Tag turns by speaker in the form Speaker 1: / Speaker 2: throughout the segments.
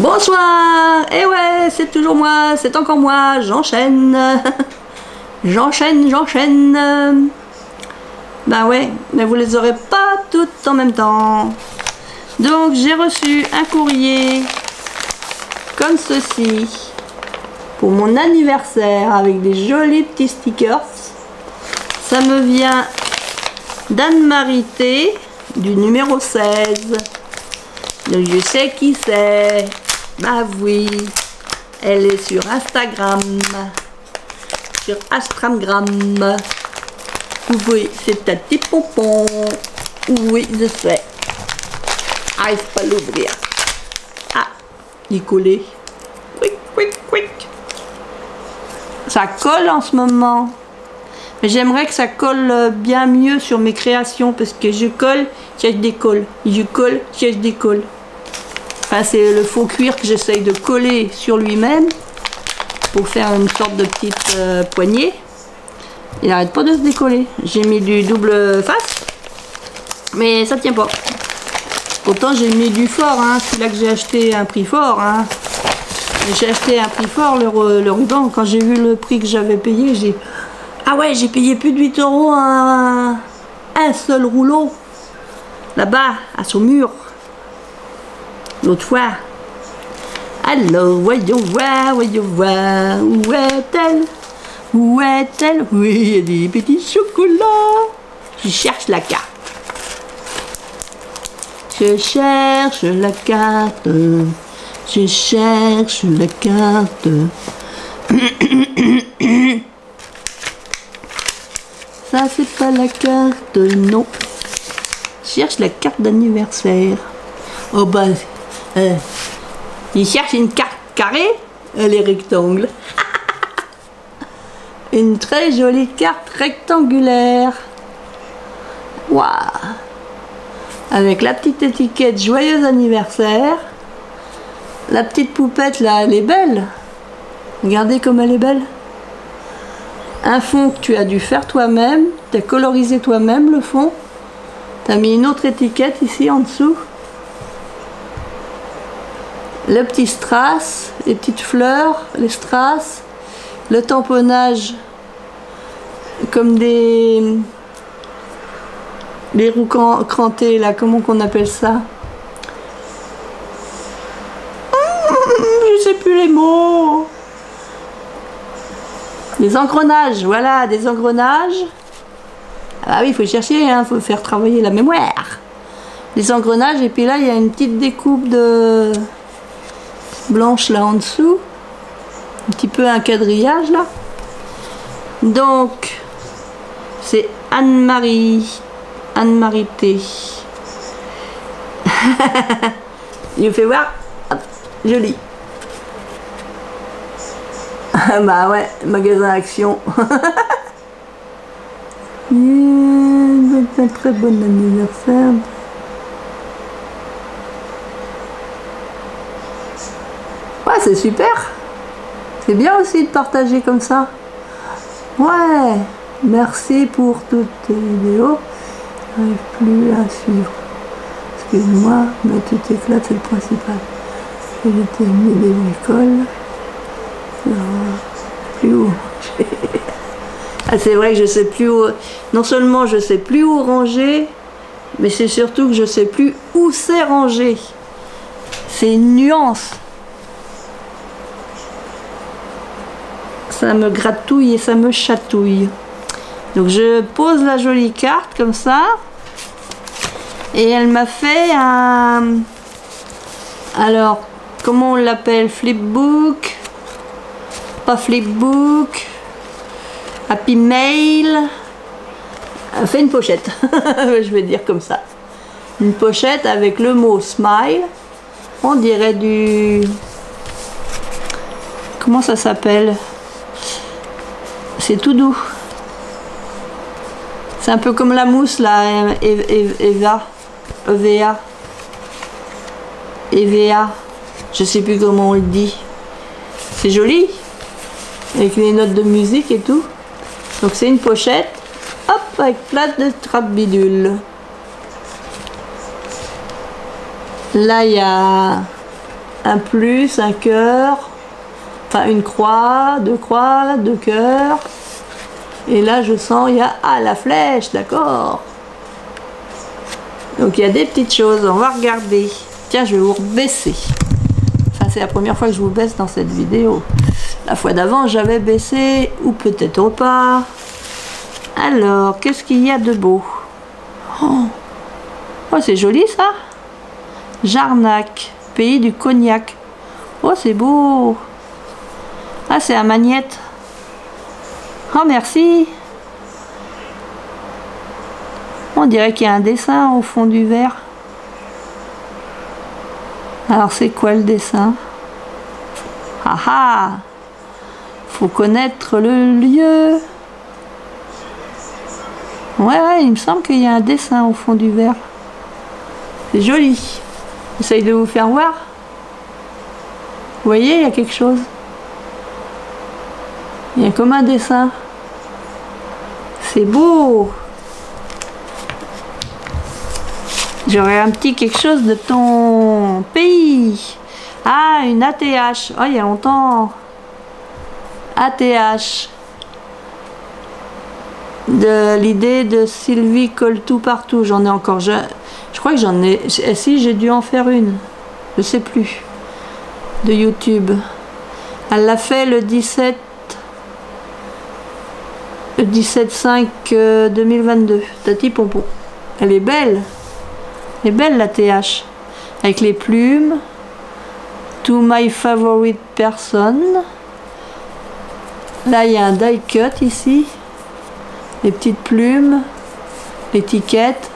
Speaker 1: Bonsoir. Et ouais, c'est toujours moi, c'est encore moi, j'enchaîne. J'enchaîne. Bah ouais, mais vous les aurez pas toutes en même temps. Donc j'ai reçu un courrier comme ceci pour mon anniversaire avec des jolis petits stickers. Ça me vient d'Anne-Marie T du numéro 16. Donc je sais qui c'est. Bah oui, elle est sur Instagram. Sur Instagram. Oui, c'est un petit pompon. Oui, je sais. Ah, il faut pas l'ouvrir. Ah, il est collé. Quick. Ça colle en ce moment. Mais j'aimerais que ça colle bien mieux sur mes créations parce que je colle, je décolle. Je colle, je décolle. Enfin, c'est le faux cuir que j'essaye de coller sur lui-même pour faire une sorte de petite poignée. Il n'arrête pas de se décoller. J'ai mis du double face, mais ça tient pas. Pourtant, j'ai mis du fort, hein. Celui-là que j'ai acheté à un prix fort. Hein. J'ai acheté à un prix fort le ruban. Quand j'ai vu le prix que j'avais payé, j'ai... Ah ouais, j'ai payé plus de 8 € un seul rouleau. Là-bas, à Saumur. L'autre fois. Alors, voyons voir. Où est-elle? Où est-elle? Oui, il y a des petits chocolats. Je cherche la carte. Je cherche la carte. Je cherche la carte. Ça, c'est pas la carte, non. Je cherche la carte d'anniversaire. Oh bah, il cherche une carte carrée, elle est rectangle. Une très jolie carte rectangulaire. Waouh! Avec la petite étiquette joyeux anniversaire. La petite poupette là, elle est belle. Regardez comme elle est belle. Un fond que tu as dû faire toi-même. Tu as colorisé toi-même le fond. Tu as mis une autre étiquette ici en dessous. Le petit strass, les petites fleurs, les strass, le tamponnage comme des roues crantées là, comment qu'on appelle ça? Je sais plus les mots. Des engrenages, voilà, des engrenages. Ah oui, il faut chercher, hein, faut faire travailler la mémoire. Des engrenages, et puis là, il y a une petite découpe de blanche là en dessous. Un petit peu un quadrillage là. Donc, c'est Anne-Marie T. Je fais voir. Hop, joli. Bah ouais, magasin Action. Un très bon anniversaire. Ouais, c'est super. C'est bien aussi de partager comme ça. Ouais, merci pour toutes tes vidéos. J'arrive plus à suivre. Excuse-moi, mais tu t'éclates, c'est le principal. J'étais mis des bricoles. Plus où. Ah, c'est vrai que je sais plus où. Non seulement je sais plus où ranger, mais c'est surtout que je sais plus où c'est rangé. C'est une nuance. Ça me gratouille et ça me chatouille. Donc je pose la jolie carte comme ça. Et elle m'a fait un... Alors, comment on l'appelle? Flipbook? Pas flipbook. Happy Mail. Elle fait une pochette. Je vais dire comme ça. Une pochette avec le mot smile. On dirait du... Comment ça s'appelle? C'est tout doux. C'est un peu comme la mousse là, EVA. Je sais plus comment on le dit. C'est joli. Avec les notes de musique et tout. Donc c'est une pochette. Hop, avec plein de trappes bidules. Là il y a un plus, un cœur, enfin une croix, deux cœurs. Et là je sens, il y a la flèche, d'accord. Donc il y a des petites choses, on va regarder. Tiens, je vais vous rebaisser. Enfin, c'est la première fois que je vous baisse dans cette vidéo. La fois d'avant, j'avais baissé, ou peut-être pas. Alors, qu'est-ce qu'il y a de beau? Oh, c'est joli ça. Jarnac, pays du cognac. Oh, c'est beau. Ah, c'est un magnète. Oh, merci. On dirait qu'il y a un dessin au fond du verre. Alors, c'est quoi le dessin? Ah ah! Faut connaître le lieu. Ouais, il me semble qu'il y a un dessin au fond du verre. C'est joli. J'essaye de vous faire voir. Vous voyez, il y a quelque chose. Il y a comme un dessin. C'est beau. J'aurais un petit quelque chose de ton pays. Ah, une ATH. Oh, il y a longtemps. ATH. De l'idée de Sylvie colle tout partout. J'en ai encore. Je crois que j'en ai. Si, j'ai dû en faire une. Je sais plus. De YouTube. Elle l'a fait le 17/5 2022. Tati Pompon. Elle est belle. Elle est belle la TH. Avec les plumes. To my favorite person. Là, il y a un die cut ici. Les petites plumes. L'étiquette.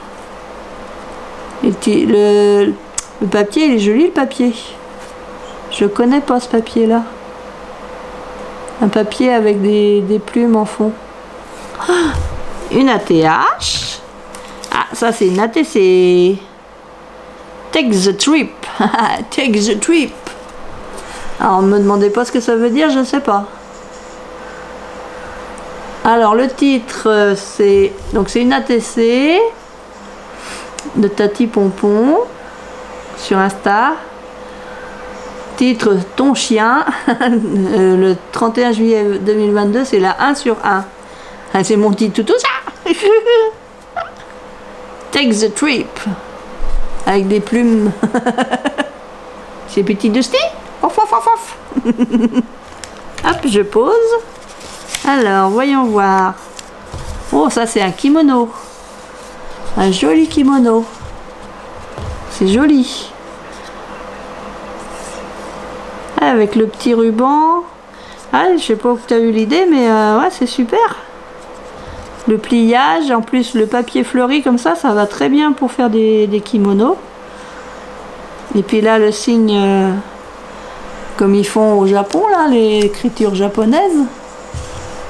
Speaker 1: Le papier, il est joli le papier. Je connais pas ce papier là. Un papier avec des plumes en fond. Ah, une ATH. Ah, ça c'est une ATC. Take the trip. Take the trip. Alors, me demandez pas ce que ça veut dire, je sais pas. Alors, le titre, c'est... Donc, c'est une ATC de Tati Pompon sur Insta. Titre, ton chien. Le 31 juillet 2022, c'est la 1 sur 1. Ah, c'est mon petit toutou, ça. Take the trip. Avec des plumes. C'est petit Dusty. Off, off, off, off. Hop, je pose. Alors, voyons voir. Oh, ça c'est un kimono. Un joli kimono. C'est joli. Avec le petit ruban. Ah, je sais pas où tu as eu l'idée, mais ouais, c'est super. Le pliage, en plus le papier fleuri comme ça va très bien pour faire des kimonos. Et puis là, le signe, comme ils font au Japon, là, l'écriture japonaise.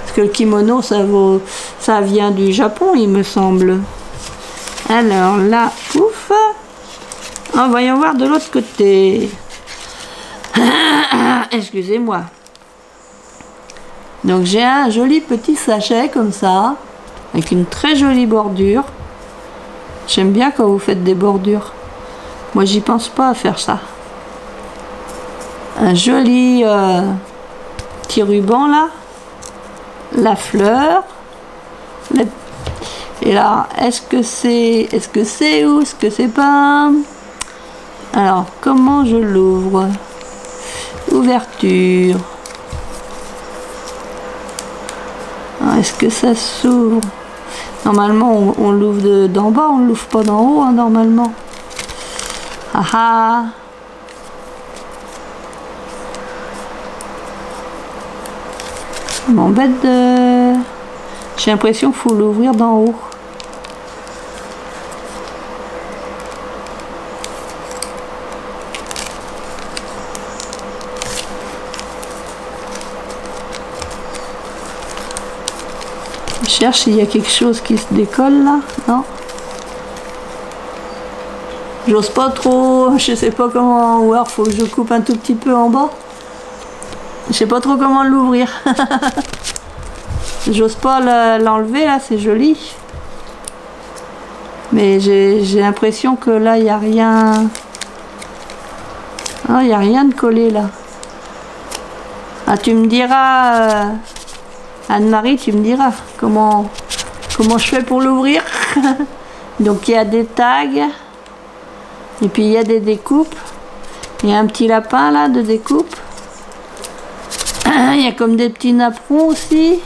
Speaker 1: Parce que le kimono, ça vient du Japon, il me semble. Alors là, ouf. Oh, voyons voir de l'autre côté. Excusez-moi. Donc j'ai un joli petit sachet comme ça, avec une très jolie bordure. J'aime bien quand vous faites des bordures. Moi, j'y pense pas à faire ça. Un joli petit ruban là. La fleur. Et là, est-ce que c'est ou est-ce que c'est pas? Alors, comment je l'ouvre? Ouverture. Est-ce que ça s'ouvre? Normalement, on l'ouvre d'en bas, on ne l'ouvre pas d'en haut, hein, normalement. Ah ah! Ça m'embête de... J'ai l'impression qu'il faut l'ouvrir d'en haut. Je cherche s'il y a quelque chose qui se décolle là. Non. J'ose pas trop, je sais pas comment, ou alors faut que je coupe un tout petit peu en bas. Je sais pas trop comment l'ouvrir. J'ose pas l'enlever là, c'est joli. Mais j'ai l'impression que là il n'y a rien. Ah, il n'y a rien de collé là. Ah, tu me diras, Anne-Marie, tu me diras comment je fais pour l'ouvrir. Donc il y a des tags. Et puis il y a des découpes. Il y a un petit lapin là de découpe. Il y a comme des petits napperons aussi.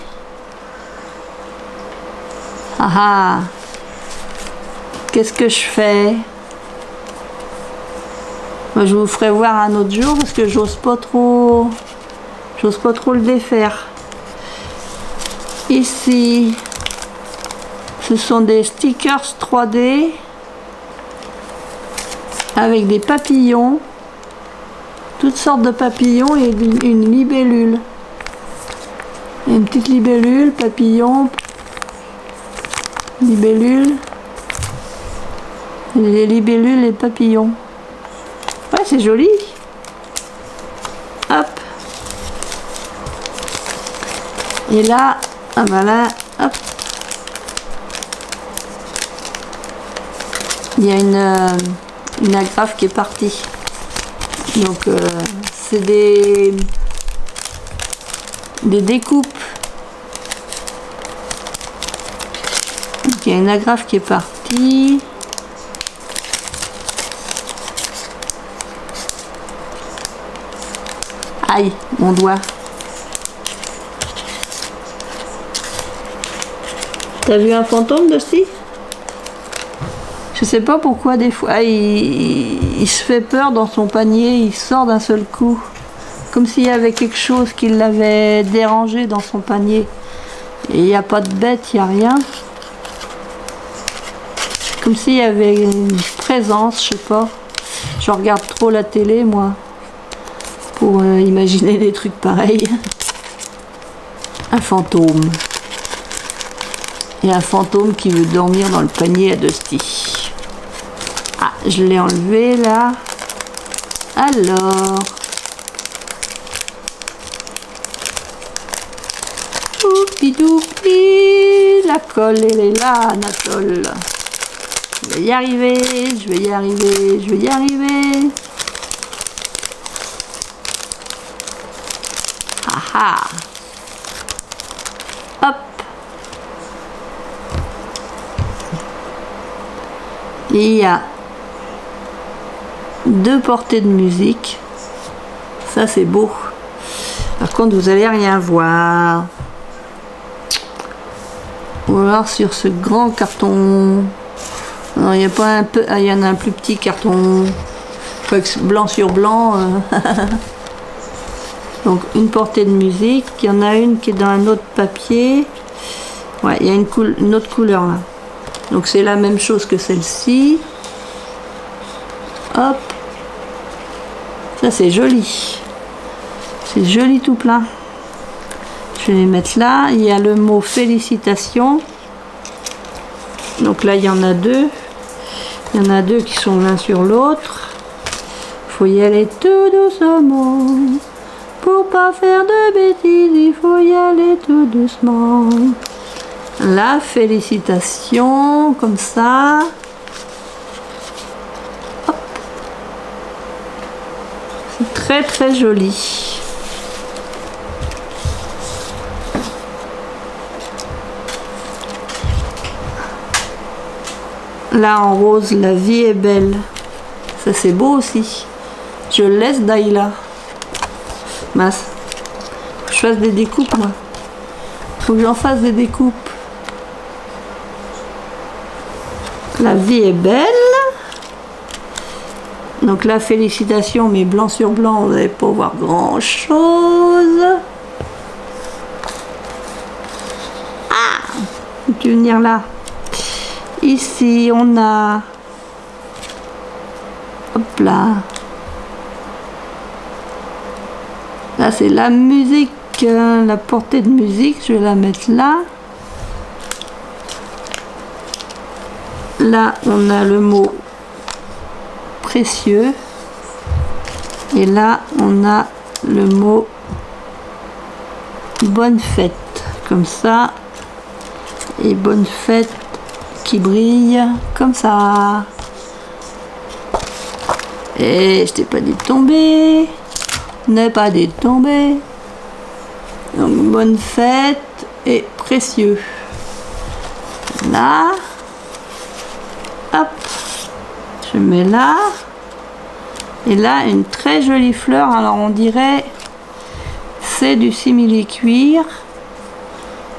Speaker 1: Ah ah. Qu'est-ce que je fais? Moi, je vous ferai voir un autre jour parce que j'ose pas trop le défaire. Ici, ce sont des stickers 3D avec des papillons, toutes sortes de papillons et une libellule. Une petite libellule, papillon, libellule, les libellules et papillons. Ouais, c'est joli. Hop. Et là, ah ben là, hop. Il y a une agrafe qui est partie. Donc, c'est des découpes. Donc, il y a une agrafe qui est partie. Aïe, mon doigt. T'as vu un fantôme aussi? Je sais pas pourquoi des fois il se fait peur dans son panier, il sort d'un seul coup. Comme s'il y avait quelque chose qui l'avait dérangé dans son panier. Et il n'y a pas de bête, il n'y a rien. Comme s'il y avait une présence, je sais pas. Je regarde trop la télé, moi, pour imaginer des trucs pareils. Un fantôme. Et un fantôme qui veut dormir dans le panier à Dusty. Ah, je l'ai enlevé là. Alors. Oupi-doupi, la colle, elle est là, Anatole. Je vais y arriver, je vais y arriver, je vais y arriver. Ah ah. Hop. Il y a deux portées de musique. Ça c'est beau. Par contre vous allez rien voir. Ou alors sur ce grand carton. Non, il n'y a pas un peu. Ah, il y en a un plus petit carton. Blanc sur blanc. Donc une portée de musique. Il y en a une qui est dans un autre papier. Ouais, il y a une autre couleur là. Donc c'est la même chose que celle-ci. Hop. Ça c'est joli. C'est joli tout plein. Je vais les mettre là. Il y a le mot félicitations. Donc là il y en a deux. Il y en a deux qui sont l'un sur l'autre. Il faut y aller tout doucement. Pour pas faire de bêtises, il faut y aller tout doucement. La félicitation, comme ça. Hop. C'est très très joli. Là en rose, la vie est belle. Ça c'est beau aussi. Je laisse Daïla. Mince. Faut que je fasse des découpes moi. Faut que j'en fasse des découpes. La vie est belle. Donc la félicitation, mais blanc sur blanc, vous n'allez pas voir grand chose. Ah, tu veux venir là. Ici on a, hop là. Là c'est la musique, la portée de musique, je vais la mettre là. Là on a le mot précieux. Et là on a le mot bonne fête. Comme ça. Et bonne fête qui brille comme ça. Et je t'ai pas dit de tomber. N'est pas dit de tomber. Donc bonne fête et précieux. Là. Hop. Je mets là. Et là, une très jolie fleur. Alors on dirait c'est du simili-cuir.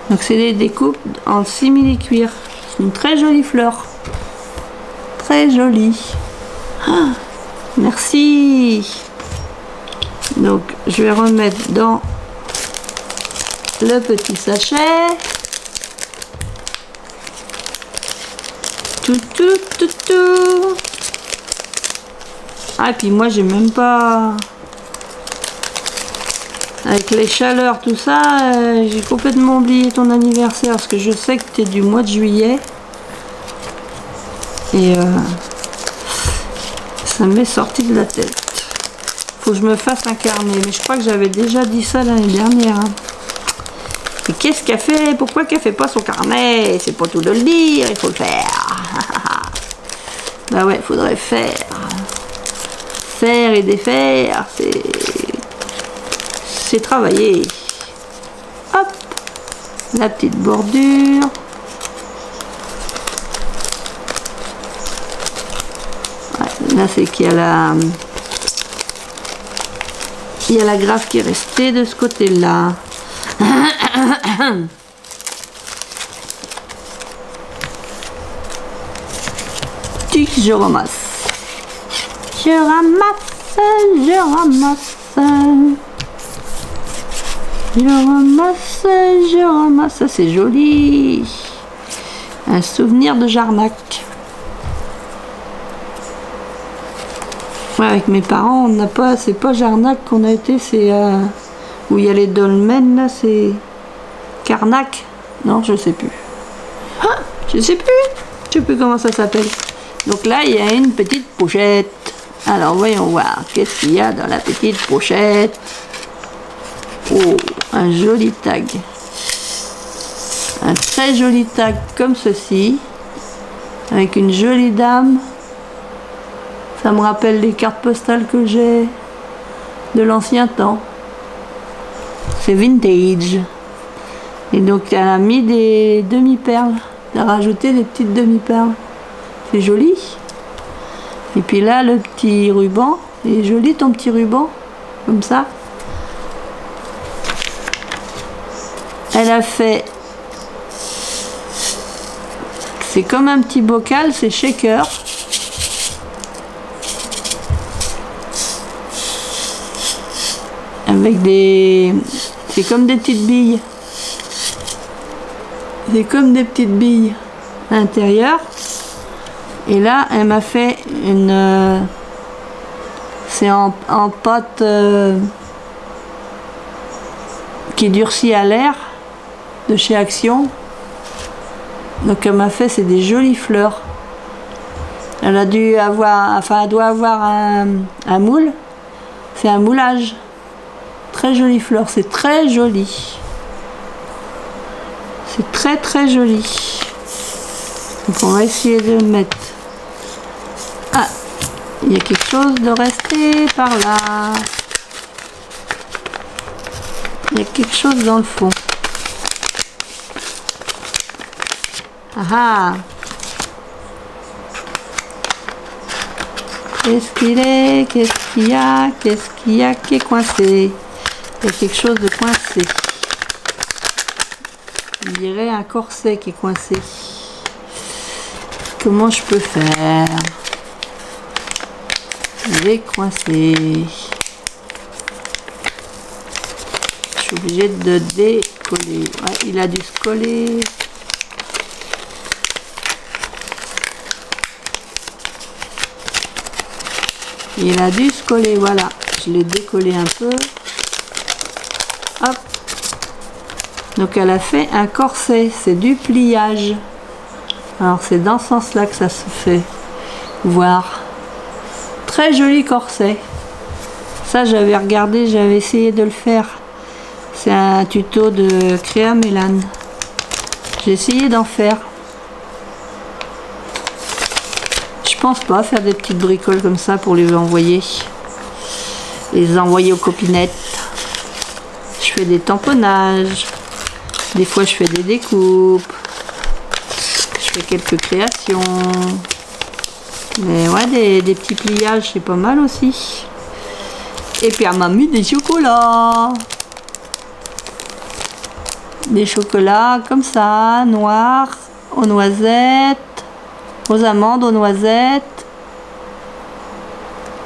Speaker 1: Donc c'est des découpes en simili-cuir. C'est une très jolie fleur. Très jolie. Ah, merci. Donc je vais remettre dans le petit sachet. Tout. Ah, et puis moi j'ai même pas... Avec les chaleurs, tout ça, j'ai complètement oublié ton anniversaire parce que je sais que tu es du mois de juillet. Et ça m'est sorti de la tête. Faut que je me fasse un carnet. Mais je crois que j'avais déjà dit ça l'année dernière. Hein. Et qu'est-ce qu'elle fait? Pourquoi qu'elle fait pas son carnet? C'est pas tout de le dire, il faut le faire. Bah ouais, il faudrait faire. Faire et défaire, c'est travailler. Hop, la petite bordure. Ouais, là c'est qu'il y a la graffe qui est restée de ce côté-là. Tic, je ramasse. Je ramasse. Ça c'est joli. Un souvenir de Jarnac. Ouais, avec mes parents, on n'a pas, c'est pas Jarnac qu'on a été, c'est où il y a les dolmens là, c'est Carnac. Non, je sais plus. Ah, je sais plus comment ça s'appelle. Donc là, il y a une petite pochette. Alors voyons voir, qu'est-ce qu'il y a dans la petite pochette. Oh, un joli tag. Un très joli tag comme ceci. Avec une jolie dame. Ça me rappelle les cartes postales que j'ai de l'ancien temps. C'est vintage. Et donc elle a mis des demi-perles. Elle a rajouté des petites demi-perles. C'est joli. Et puis là, le petit ruban. Il est joli ton petit ruban. Comme ça. Elle a fait... C'est comme un petit bocal, c'est shaker. Avec des... C'est comme des petites billes. C'est comme des petites billes à l'intérieur. Et là, elle m'a fait une... c'est en pâte qui durcit à l'air de chez Action. Donc elle m'a fait, c'est des jolies fleurs. Elle a dû avoir, enfin elle doit avoir un moule. C'est un moulage. Très jolie fleur, c'est très joli. C'est très très joli. Donc on va essayer de le mettre. Ah, il y a quelque chose de resté par là. Il y a quelque chose dans le fond. Ah ah. Qu'est-ce qu'il est? Qu'est-ce qu'il y a? Qu'est-ce qu'il y a qui est coincé? Il y a quelque chose de coincé. On dirait un corset qui est coincé. Comment je peux faire? Il est coincé. Je suis obligée de décoller. Ouais, il a dû se coller. Il a dû se coller, voilà. Je l'ai décollé un peu. Hop. Donc elle a fait un corset, c'est du pliage. Alors c'est dans ce sens-là que ça se fait voir. Très joli corset. Ça j'avais regardé, j'avais essayé de le faire. C'est un tuto de Créa Mélane. J'ai essayé d'en faire. Je pense pas faire des petites bricoles comme ça pour les envoyer aux copinettes. Je fais des tamponnages, des fois je fais des découpes, je fais quelques créations, mais ouais, des petits pliages c'est pas mal aussi. Et puis elle m'a mis des chocolats comme ça, noirs, aux noisettes, aux amandes, aux noisettes.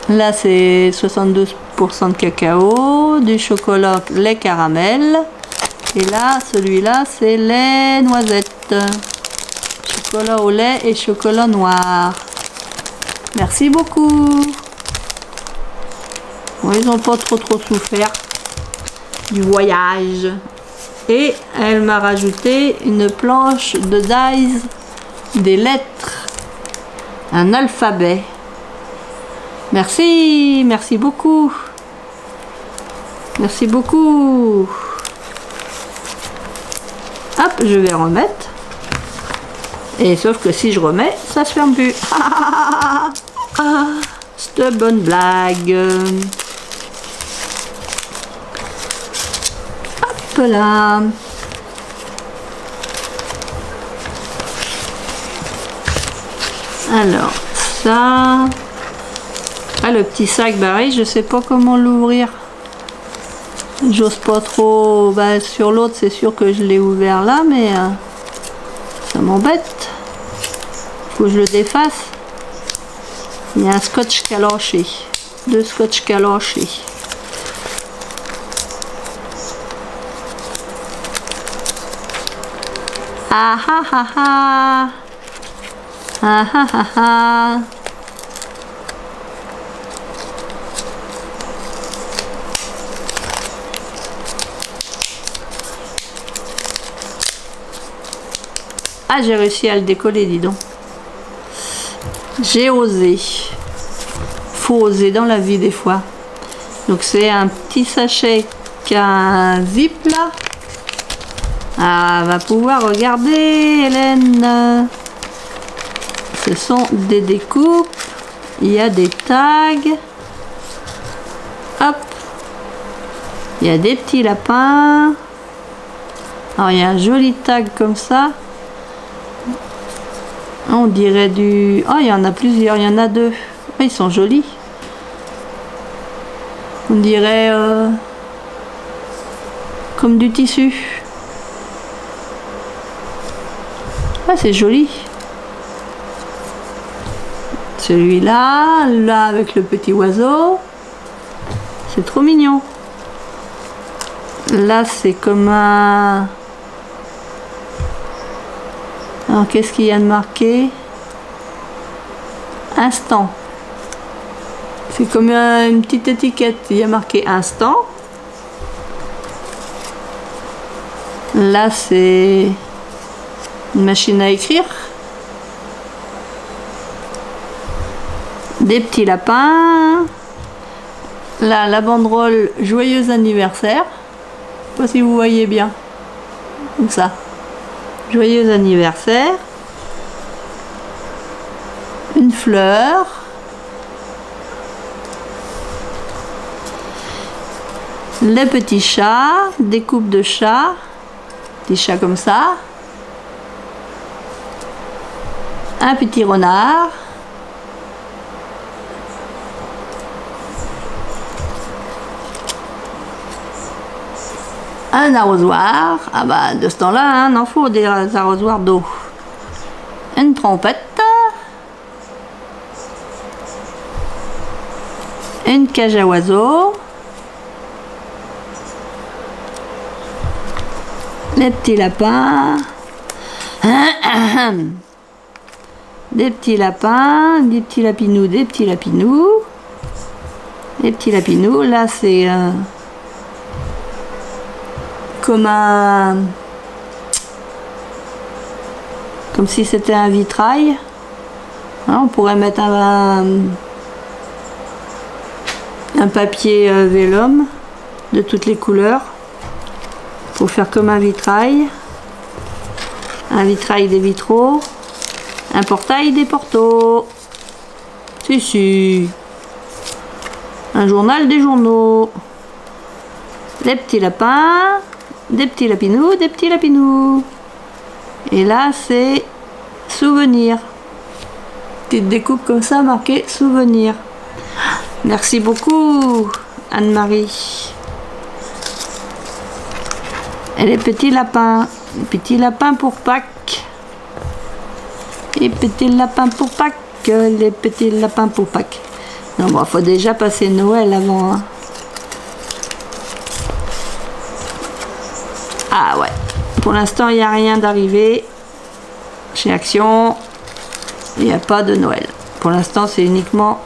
Speaker 1: Là c'est 72% de cacao, du chocolat lait caramel. Et là, celui-là c'est lait noisette. Chocolat au lait et chocolat noir. Merci beaucoup. Bon, ils n'ont pas trop souffert du voyage. Et elle m'a rajouté une planche de dies, des lettres, un alphabet. Merci, merci beaucoup. Merci beaucoup. Hop, je vais remettre. Et sauf que si je remets, ça se ferme plus. Cette bonne blague. Hop là. Alors, ça... Ah, le petit sac, pareil, je sais pas comment l'ouvrir. J'ose pas trop. Bah, sur l'autre, c'est sûr que je l'ai ouvert là, mais ça m'embête. Faut que je le défasse. Il y a un scotch qui a lâché. 2 scotch qui a lâché. Ah ah ah ah. Ah ah ah ah. Ah, j'ai réussi à le décoller, dis donc. J'ai osé. Faut oser dans la vie des fois. Donc c'est un petit sachet qui a un zip là. Ah, va pouvoir regarder, Hélène. Ce sont des découpes. Il y a des tags. Hop. Il y a des petits lapins. Alors il y a un joli tag comme ça. On dirait du... Oh, il y en a plusieurs, il y en a 2. Oh, ils sont jolis. On dirait comme du tissu. Ah, c'est joli. Celui-là, là avec le petit oiseau. C'est trop mignon. Là, c'est comme un... Alors, qu'est-ce qu'il y a de marqué? Instant. C'est comme une petite étiquette. Il y a marqué instant. Là, c'est une machine à écrire. Des petits lapins. Là, la banderole joyeux anniversaire. Je sais pas si vous voyez bien. Comme ça. Joyeux anniversaire. Une fleur. Les petits chats. Des coupes de chats. Des chats comme ça. Un petit renard. Un arrosoir. Ah bah de ce temps-là, hein, il en faut des arrosoirs d'eau. Une trompette. Une cage à oiseaux. Les petits lapins. Des petits lapins, des petits lapinous, des petits lapinous. Les petits lapinous, là c'est... comme si c'était un vitrail. Hein, on pourrait mettre un papier vélum de toutes les couleurs pour faire comme un vitrail des vitraux, un portail des portos. Si, si. Un journal des journaux. Les petits lapins, des petits lapinous, des petits lapinous. Et là, c'est souvenir. Petite découpe comme ça, marquée souvenir. Merci beaucoup, Anne-Marie. Et les petits lapins pour Pâques. Les petits lapins pour Pâques, les petits lapins pour Pâques. Non, bon, faut déjà passer Noël avant. Hein. Ah ouais, pour l'instant, il n'y a rien d'arrivé. Chez Action, il n'y a pas de Noël. Pour l'instant, c'est uniquement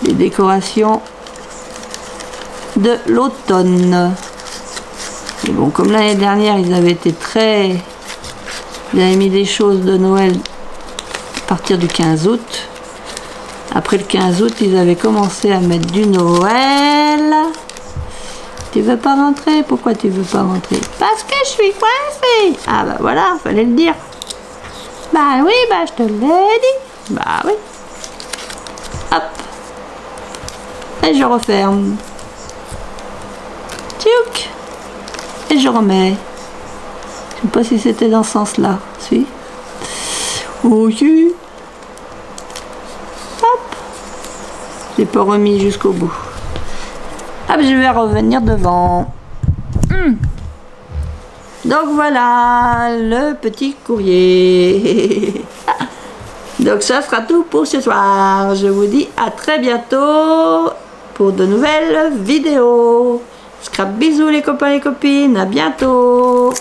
Speaker 1: les décorations de l'automne. Et bon, comme l'année dernière, ils avaient été très... Ils avaient mis des choses de Noël à partir du 15 août. Après le 15 août, ils avaient commencé à mettre du Noël. Tu veux pas rentrer? Pourquoi tu veux pas rentrer? Parce que je suis coincée. Ah bah voilà, fallait le dire. Bah oui, bah je te l'ai dit. Bah oui. Hop. Et je referme. Tchouk. Et je remets. Je sais pas si c'était dans ce sens-là. Si. Oui. Hop. J'ai pas remis jusqu'au bout. Hop, je vais revenir devant. Donc voilà le petit courrier. Donc ça sera tout pour ce soir. Je vous dis à très bientôt pour de nouvelles vidéos. Scrap bisous les copains et les copines. À bientôt.